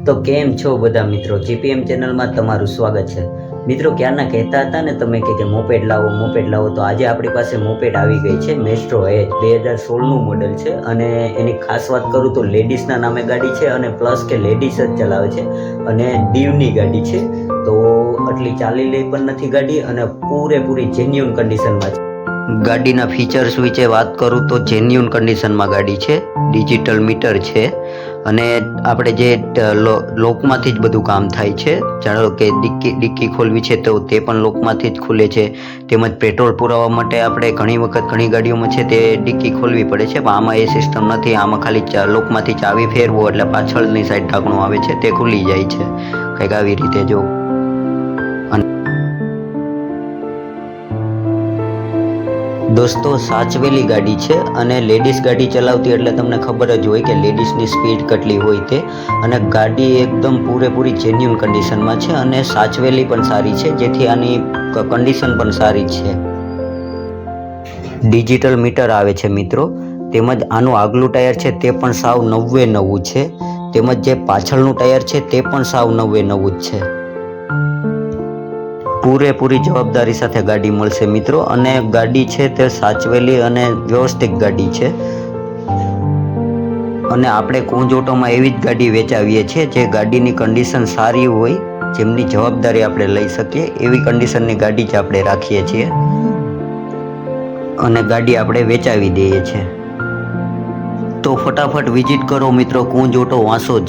તો કેમ છો બધા મિત્રો, જીપીએમ ચેનલમાં તમારું સ્વાગત છે। મિત્રો ક્યારના કહેતા હતા ને તમે કે મોપેડ લાવો, તો આજે આપણી પાસે મોપેડ આવી ગઈ છે। મેસ્ટ્રો એચ 2016નું મોડેલ છે અને એની ખાસ વાત કરું તો લેડીઝના નામે ગાડી છે અને પ્લસ કે લેડીઝ જ ચલાવે છે અને દીવની ગાડી છે। તો આટલી ચાલેલી પણ નથી ગાડી અને પૂરેપૂરી જેન્યુઅન કન્ડિશનમાં છે। ગાડીના ફીચર્સ વિશે વાત કરું તો જેન્યુઅન કન્ડિશનમાં ગાડી છે, ડિજિટલ મીટર છે અને આપણે જે લોકમાંથી જ બધું કામ થાય છે। જાણો કે ડિક્કી ખોલવી છે તો તે પણ લોકમાંથી જ ખુલે છે, તેમજ પેટ્રોલ પુરાવવા માટે આપણે ઘણી વખત ઘણી ગાડીઓમાં છે તે ડિક્કી ખોલવી પડે છે, પણ આમાં એ સિસ્ટમ નથી। આમાં ખાલી લોકમાંથી ચાવી ફેરવો એટલે પાછળની સાઈડ ઢાંકણું આવે છે તે ખુલી જાય છે, કંઈક આવી રીતે જો। દોસ્તો સાચવેલી ગાડી છે અને લેડીઝ ગાડી ચલાવતી એટલે તમને ખબર જ હોય કે લેડીઝની સ્પીડ કેટલી હોય તે, અને ગાડી એકદમ પૂરેપૂરી જેન્યુઅન કન્ડિશનમાં છે અને સાચવેલી પણ સારી છે, જેથી આની કન્ડિશન પણ સારી છે। ડિજિટલ મીટર આવે છે મિત્રો, તેમજ આનું આગલું ટાયર છે તે પણ સાવ 90 છે, તેમજ જે પાછળનું ટાયર છે તે પણ સાવ 90 જ છે। પૂરેપૂરી જવાબદારી સાથે ગાડી મળશે મિત્રો, અને ગાડી છે તે સાચવેલી અને વ્યવસ્થિત ગાડી છે અને આપણે કુંજ ઓટોમાં એવી જ ગાડી વેચાવીએ છીએ જે ગાડીની કન્ડિશન સારી હોય, જેમની જવાબદારી આપણે લઈ શકીએ એવી કન્ડિશનની ગાડી જ આપણે રાખીએ છીએ અને ગાડી આપણે વેચાવી દઈએ છીએ। તો ફટાફટ વિઝિટ કરો મિત્રો કુંજ ઓટો વાંસોજ।